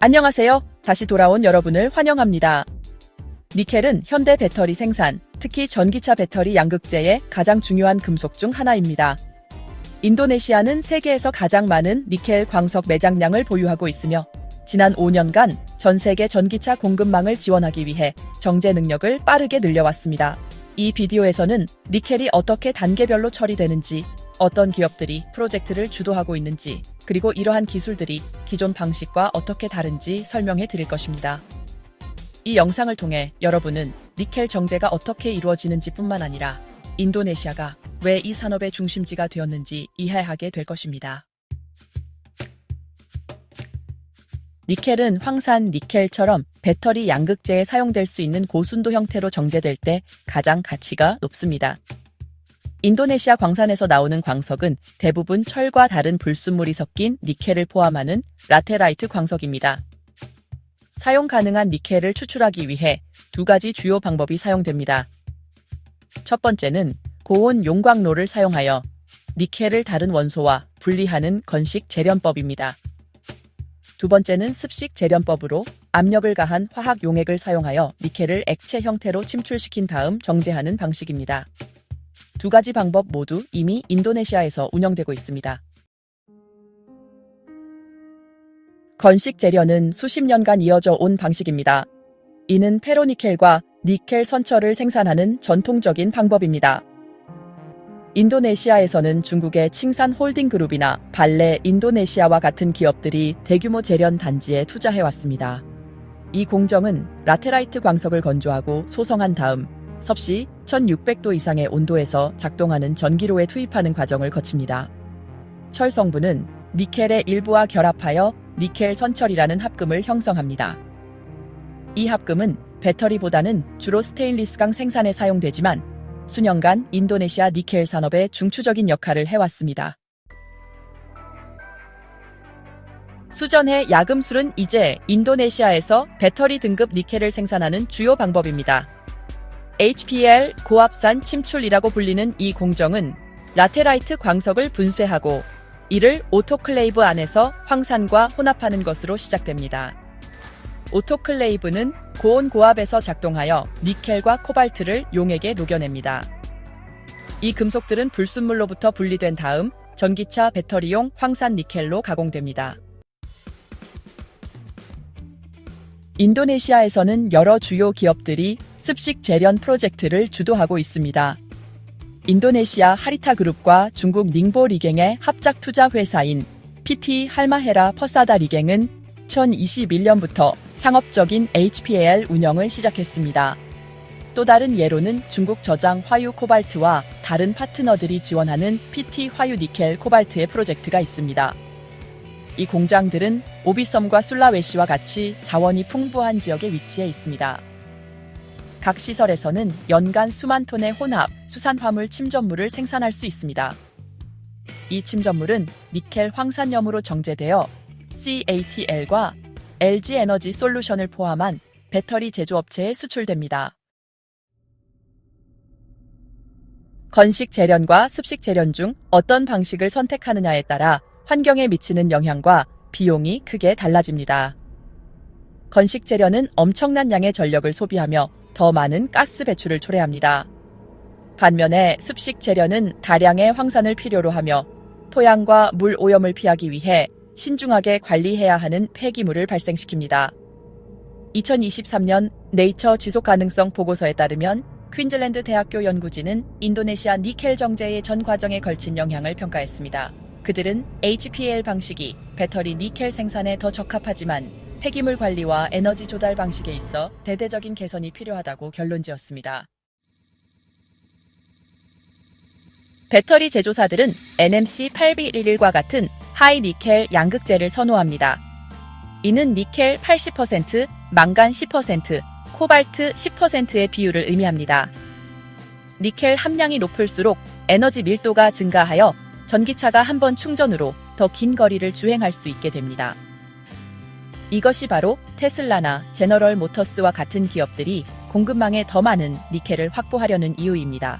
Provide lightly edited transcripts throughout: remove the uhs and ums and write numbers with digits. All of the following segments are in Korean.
안녕하세요. 다시 돌아온 여러분을 환영합니다. 니켈은 현대 배터리 생산, 특히 전기차 배터리 양극재의 가장 중요한 금속 중 하나입니다. 인도네시아는 세계에서 가장 많은 니켈 광석 매장량을 보유하고 있으며 지난 5년간 전 세계 전기차 공급망을 지원하기 위해 정제 능력을 빠르게 늘려왔습니다. 이 비디오에서는 니켈이 어떻게 단계별로 처리되는지, 어떤 기업들이 프로젝트를 주도하고 있는지, 그리고 이러한 기술들이 기존 방식과 어떻게 다른지 설명해 드릴 것입니다. 이 영상을 통해 여러분은 니켈 정제가 어떻게 이루어지는지 뿐만 아니라 인도네시아가 왜 이 산업의 중심지가 되었는지 이해하게 될 것입니다. 니켈은 황산 니켈처럼 배터리 양극재에 사용될 수 있는 고순도 형태로 정제될 때 가장 가치가 높습니다. 인도네시아 광산에서 나오는 광석은 대부분 철과 다른 불순물이 섞인 니켈을 포함하는 라테라이트 광석입니다. 사용 가능한 니켈을 추출하기 위해 두 가지 주요 방법이 사용됩니다. 첫 번째는 고온 용광로를 사용하여 니켈을 다른 원소와 분리하는 건식 재련법입니다. 두 번째는 습식 재련법으로 압력을 가한 화학 용액을 사용하여 니켈을 액체 형태로 침출시킨 다음 정제하는 방식입니다. 두 가지 방법 모두 이미 인도네시아에서 운영되고 있습니다. 건식 재련은 수십 년간 이어져 온 방식입니다. 이는 페로니켈과 니켈 선처를 생산하는 전통적인 방법입니다. 인도네시아에서는 중국의 칭산 홀딩그룹이나 발레 인도네시아와 같은 기업들이 대규모 재련 단지에 투자해왔습니다. 이 공정은 라테라이트 광석을 건조하고 소성한 다음 섭씨 1600도 이상의 온도에서 작동하는 전기로에 투입하는 과정을 거칩니다. 철 성분은 니켈의 일부와 결합하여 니켈 선철이라는 합금을 형성합니다. 이 합금은 배터리보다는 주로 스테인리스강 생산에 사용되지만 수년간 인도네시아 니켈 산업의 중추적인 역할을 해왔습니다. 수전해 야금술은 이제 인도네시아에서 배터리 등급 니켈을 생산하는 주요 방법입니다. HPL 고압산 침출이라고 불리는 이 공정은 라테라이트 광석을 분쇄하고 이를 오토클레이브 안에서 황산과 혼합하는 것으로 시작됩니다. 오토클레이브는 고온 고압에서 작동하여 니켈과 코발트를 용액에 녹여냅니다. 이 금속들은 불순물로부터 분리된 다음 전기차 배터리용 황산 니켈로 가공됩니다. 인도네시아에서는 여러 주요 기업들이 습식 재련 프로젝트를 주도하고 있습니다. 인도네시아 하리타 그룹과 중국 닝보 리갱의 합작 투자 회사인 PT 할마헤라 퍼사다 리갱은 2021년부터 상업적인 HPAL 운영을 시작했습니다. 또 다른 예로는 중국 저장 화유 코발트와 다른 파트너들이 지원하는 PT 화유 니켈 코발트의 프로젝트가 있습니다. 이 공장들은 오비섬과 술라웨시와 같이 자원이 풍부한 지역에 위치해 있습니다. 각 시설에서는 연간 수만 톤의 혼합, 수산화물 침전물을 생산할 수 있습니다. 이 침전물은 니켈 황산염으로 정제되어 CATL과 LG 에너지 솔루션을 포함한 배터리 제조업체에 수출됩니다. 건식 재련과 습식 재련 중 어떤 방식을 선택하느냐에 따라 환경에 미치는 영향과 비용이 크게 달라집니다. 건식 재련은 엄청난 양의 전력을 소비하며 더 많은 가스 배출을 초래합니다. 반면에 습식 재련은 다량의 황산을 필요로 하며 토양과 물 오염을 피하기 위해 신중하게 관리해야 하는 폐기물을 발생시킵니다. 2023년 네이처 지속가능성 보고서에 따르면 퀸즐랜드 대학교 연구진은 인도네시아 니켈 정제의 전 과정에 걸친 영향을 평가했습니다. 그들은 HPAL 방식이 배터리 니켈 생산에 더 적합하지만 폐기물 관리와 에너지 조달 방식에 있어 대대적인 개선이 필요하다고 결론지었습니다. 배터리 제조사들은 NMC 8B11과 같은 하이 니켈 양극재를 선호합니다. 이는 니켈 80%, 망간 10%, 코발트 10%의 비율을 의미합니다. 니켈 함량이 높을수록 에너지 밀도가 증가하여 전기차가 한 번 충전으로 더 긴 거리를 주행할 수 있게 됩니다. 이것이 바로 테슬라나 제너럴 모터스와 같은 기업들이 공급망에 더 많은 니켈을 확보하려는 이유입니다.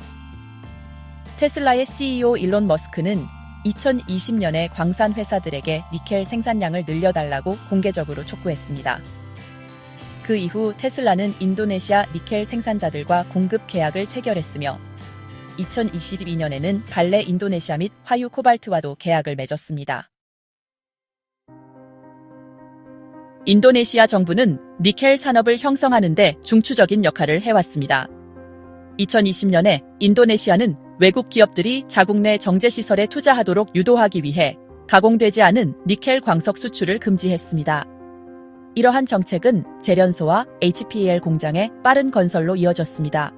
테슬라의 CEO 일론 머스크는 2020년에 광산 회사들에게 니켈 생산량을 늘려달라고 공개적으로 촉구했습니다. 그 이후 테슬라는 인도네시아 니켈 생산자들과 공급 계약을 체결했으며 2022년에는 발레 인도네시아 및 화유 코발트와도 계약을 맺었습니다. 인도네시아 정부는 니켈 산업을 형성하는 데 중추적인 역할을 해왔습니다. 2020년에 인도네시아는 외국 기업들이 자국 내 정제시설에 투자하도록 유도하기 위해 가공되지 않은 니켈 광석 수출을 금지했습니다. 이러한 정책은 제련소와 HPAL 공장의 빠른 건설로 이어졌습니다.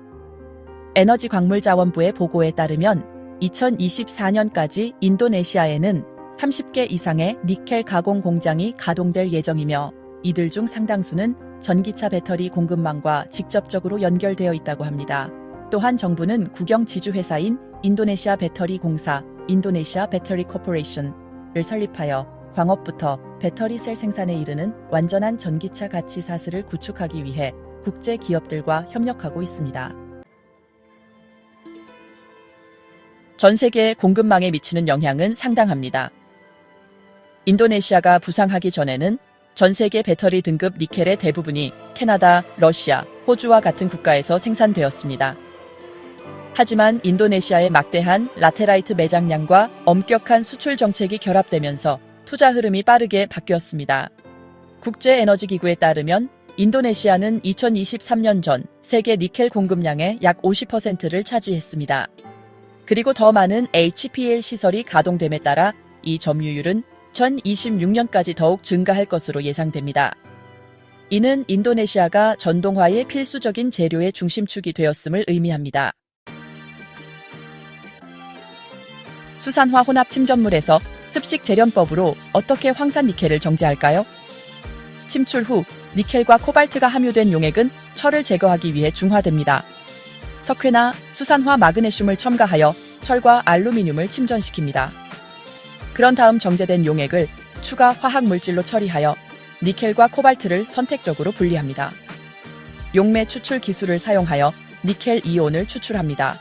에너지광물자원부의 보고에 따르면 2024년까지 인도네시아에는 30개 이상의 니켈 가공 공장이 가동될 예정이며 이들 중 상당수는 전기차 배터리 공급망과 직접적으로 연결되어 있다고 합니다. 또한 정부는 국영 지주회사인 인도네시아 배터리 공사, 인도네시아 배터리 코퍼레이션을 설립하여 광업부터 배터리 셀 생산에 이르는 완전한 전기차 가치 사슬을 구축하기 위해 국제 기업들과 협력하고 있습니다. 전 세계 공급망에 미치는 영향은 상당합니다. 인도네시아가 부상하기 전에는 전 세계 배터리 등급 니켈의 대부분이 캐나다, 러시아, 호주와 같은 국가에서 생산되었습니다. 하지만 인도네시아의 막대한 라테라이트 매장량과 엄격한 수출 정책이 결합되면서 투자 흐름이 빠르게 바뀌었습니다. 국제에너지기구에 따르면 인도네시아는 2023년 전 세계 니켈 공급량의 약 50%를 차지했습니다. 그리고 더 많은 HPL 시설이 가동됨에 따라 이 점유율은 2026년까지 더욱 증가할 것으로 예상됩니다. 이는 인도네시아가 전동화의 필수적인 재료의 중심축이 되었음을 의미합니다. 수산화 혼합 침전물에서 습식 재련법으로 어떻게 황산 니켈을 정제할까요? 침출 후 니켈과 코발트가 함유된 용액은 철을 제거하기 위해 중화됩니다. 석회나 수산화 마그네슘을 첨가하여 철과 알루미늄을 침전시킵니다. 그런 다음 정제된 용액을 추가 화학 물질로 처리하여 니켈과 코발트를 선택적으로 분리합니다. 용매 추출 기술을 사용하여 니켈 이온을 추출합니다.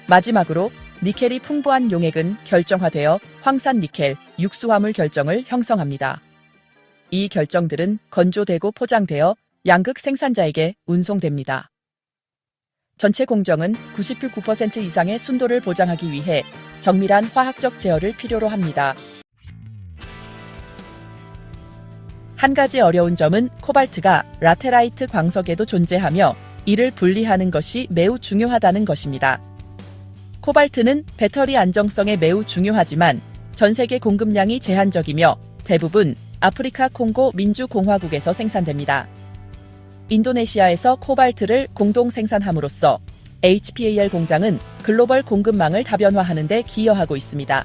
마지막으로 니켈이 풍부한 용액은 결정화되어 황산 니켈, 육수화물 결정을 형성합니다. 이 결정들은 건조되고 포장되어 양극 생산자에게 운송됩니다. 전체 공정은 99% 이상의 순도를 보장하기 위해 정밀한 화학적 제어를 필요로 합니다. 한 가지 어려운 점은 코발트가 라테라이트 광석에도 존재하며 이를 분리하는 것이 매우 중요하다는 것입니다. 코발트는 배터리 안정성에 매우 중요하지만 전 세계 공급량이 제한적이며 대부분 아프리카 콩고 민주공화국에서 생산됩니다. 인도네시아에서 코발트를 공동 생산함으로써 HPAL 공장은 글로벌 공급망을 다변화하는 데 기여하고 있습니다.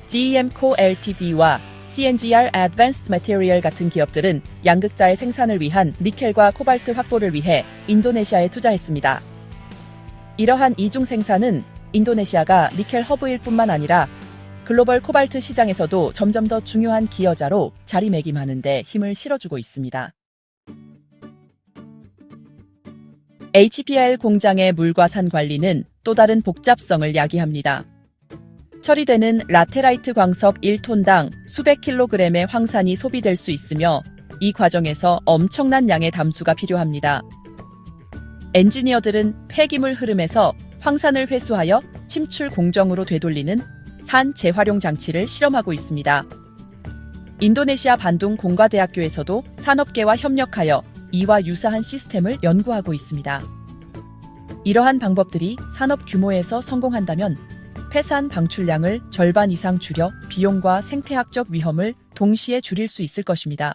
GEMco Ltd와 CNGR Advanced Material 같은 기업들은 양극자의 생산을 위한 니켈과 코발트 확보를 위해 인도네시아에 투자했습니다. 이러한 이중 생산은 인도네시아가 니켈 허브일 뿐만 아니라 글로벌 코발트 시장에서도 점점 더 중요한 기여자로 자리매김하는 데 힘을 실어주고 있습니다. HPAL 공장의 물과 산 관리는 또 다른 복잡성을 야기합니다. 처리되는 라테라이트 광석 1톤당 수백 킬로그램의 황산이 소비될 수 있으며 이 과정에서 엄청난 양의 담수가 필요합니다. 엔지니어들은 폐기물 흐름에서 황산을 회수하여 침출 공정으로 되돌리는 산 재활용 장치를 실험하고 있습니다. 인도네시아 반둥 공과대학교에서도 산업계와 협력하여 이와 유사한 시스템을 연구하고 있습니다. 이러한 방법들이 산업 규모에서 성공한다면 폐산 방출량을 절반 이상 줄여 비용과 생태학적 위험을 동시에 줄일 수 있을 것입니다.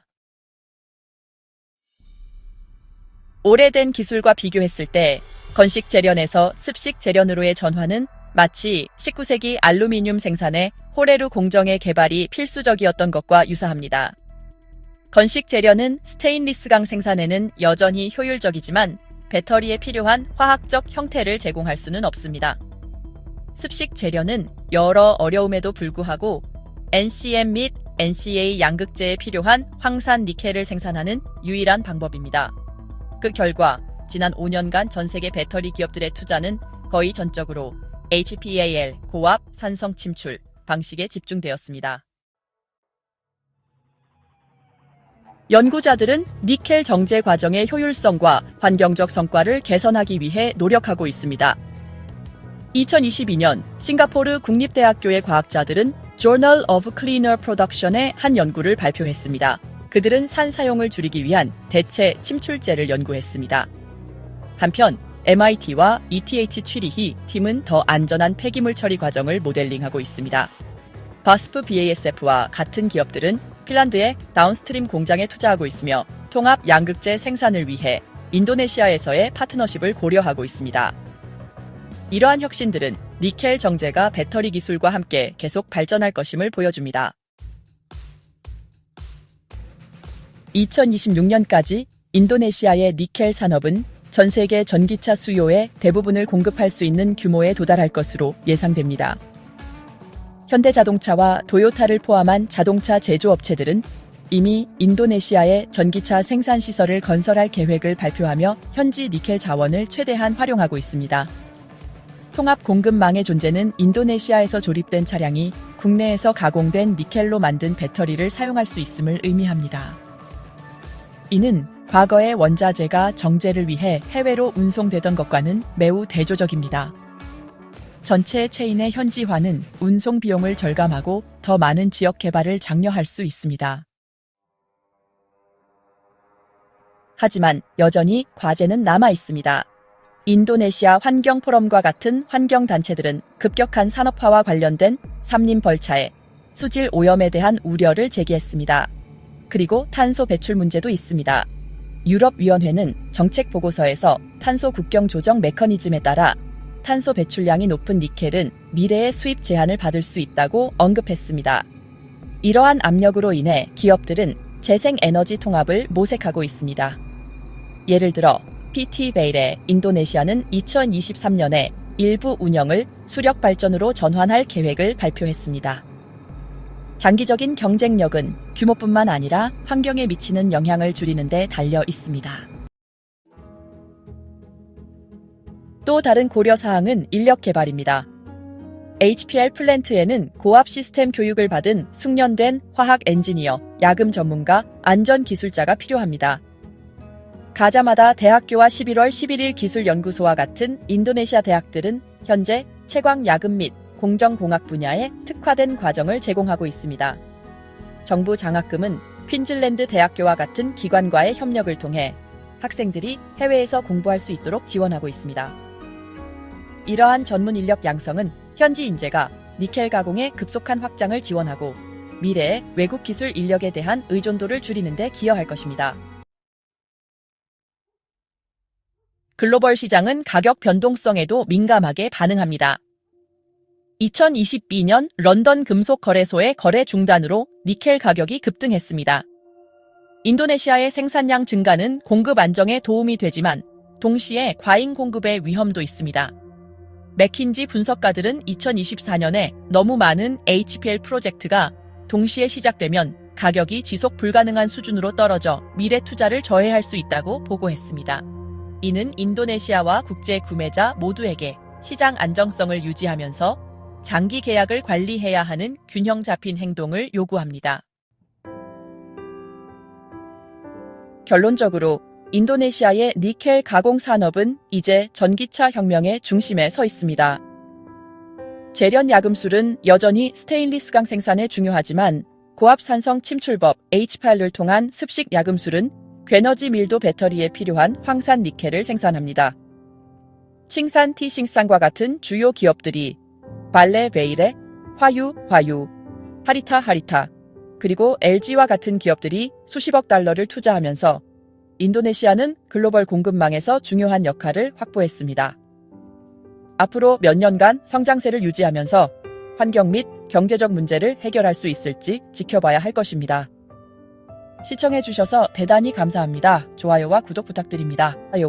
오래된 기술과 비교했을 때 건식 재련에서 습식 재련으로의 전환은 마치 19세기 알루미늄 생산에 호레루 공정의 개발이 필수적이었던 것과 유사합니다. 건식 재련은 스테인리스강 생산에는 여전히 효율적이지만 배터리에 필요한 화학적 형태를 제공할 수는 없습니다. 습식 재련은 여러 어려움에도 불구하고 NCM 및 NCA 양극재에 필요한 황산 니켈을 생산하는 유일한 방법입니다. 그 결과 지난 5년간 전 세계 배터리 기업들의 투자는 거의 전적으로 HPAL, 고압, 산성 침출 방식에 집중되었습니다. 연구자들은 니켈 정제 과정의 효율성과 환경적 성과를 개선하기 위해 노력하고 있습니다. 2022년 싱가포르 국립대학교의 과학자들은 Journal of Cleaner Production의 한 연구를 발표했습니다. 그들은 산 사용을 줄이기 위한 대체 침출제를 연구했습니다. 한편 MIT와 ETH 취리히 팀은 더 안전한 폐기물 처리 과정을 모델링하고 있습니다. 바스프 BASF와 같은 기업들은 핀란드의 다운스트림 공장에 투자하고 있으며 통합 양극재 생산을 위해 인도네시아에서의 파트너십을 고려하고 있습니다. 이러한 혁신들은 니켈 정제가 배터리 기술과 함께 계속 발전할 것임을 보여줍니다. 2026년까지 인도네시아의 니켈 산업은 전 세계 전기차 수요의 대부분을 공급할 수 있는 규모에 도달할 것으로 예상됩니다. 현대자동차와 도요타를 포함한 자동차 제조업체들은 이미 인도네시아에 전기차 생산 시설을 건설할 계획을 발표하며 현지 니켈 자원을 최대한 활용하고 있습니다. 통합 공급망의 존재는 인도네시아에서 조립된 차량이 국내에서 가공된 니켈로 만든 배터리를 사용할 수 있음을 의미합니다. 이는 과거의 원자재가 정제를 위해 해외로 운송되던 것과는 매우 대조적입니다. 전체 체인의 현지화는 운송 비용을 절감하고 더 많은 지역 개발을 장려할 수 있습니다. 하지만 여전히 과제는 남아 있습니다. 인도네시아 환경포럼과 같은 환경단체들은 급격한 산업화와 관련된 삼림 벌차에 수질 오염에 대한 우려를 제기했습니다. 그리고 탄소 배출 문제도 있습니다. 유럽위원회는 정책 보고서에서 탄소 국경 조정 메커니즘에 따라 탄소 배출량이 높은 니켈은 미래의 수입 제한을 받을 수 있다고 언급했습니다. 이러한 압력으로 인해 기업들은 재생에너지 통합을 모색하고 있습니다. 예를 들어 PT 베일의 인도네시아는 2023년에 일부 운영을 수력 발전으로 전환할 계획을 발표했습니다. 장기적인 경쟁력은 규모뿐만 아니라 환경에 미치는 영향을 줄이는 데 달려 있습니다. 또 다른 고려사항은 인력 개발입니다. HPL 플랜트에는 고압 시스템 교육을 받은 숙련된 화학 엔지니어, 야금 전문가, 안전 기술자가 필요합니다. 가자마다 대학교와 11월 11일 기술연구소와 같은 인도네시아 대학들은 현재 채광 야금 및 공정공학 분야에 특화된 과정을 제공하고 있습니다. 정부 장학금은 퀸즐랜드 대학교와 같은 기관과의 협력을 통해 학생들이 해외에서 공부할 수 있도록 지원하고 있습니다. 이러한 전문 인력 양성은 현지 인재가 니켈 가공의 급속한 확장을 지원하고 미래의 외국 기술 인력에 대한 의존도를 줄이는 데 기여할 것입니다. 글로벌 시장은 가격 변동성에도 민감하게 반응합니다. 2022년 런던 금속 거래소의 거래 중단으로 니켈 가격이 급등했습니다. 인도네시아의 생산량 증가는 공급 안정에 도움이 되지만 동시에 과잉 공급의 위험도 있습니다. 맥킨지 분석가들은 2024년에 너무 많은 HPL 프로젝트가 동시에 시작되면 가격이 지속 불가능한 수준으로 떨어져 미래 투자를 저해할 수 있다고 보고했습니다. 이는 인도네시아와 국제 구매자 모두에게 시장 안정성을 유지하면서 장기 계약을 관리해야 하는 균형 잡힌 행동을 요구합니다. 결론적으로 인도네시아의 니켈 가공 산업은 이제 전기차 혁명의 중심에 서 있습니다. 재련 야금술은 여전히 스테인리스강 생산에 중요하지만 고압 산성 침출법 HPAL을 통한 습식 야금술은 괴너지 밀도 배터리에 필요한 황산 니켈을 생산합니다. 칭산 티싱산과 같은 주요 기업들이 발레 베일의 화유, 하리타, 그리고 LG와 같은 기업들이 수십억 달러를 투자하면서 인도네시아는 글로벌 공급망에서 중요한 역할을 확보했습니다. 앞으로 몇 년간 성장세를 유지하면서 환경 및 경제적 문제를 해결할 수 있을지 지켜봐야 할 것입니다. 시청해주셔서 대단히 감사합니다. 좋아요와 구독 부탁드립니다.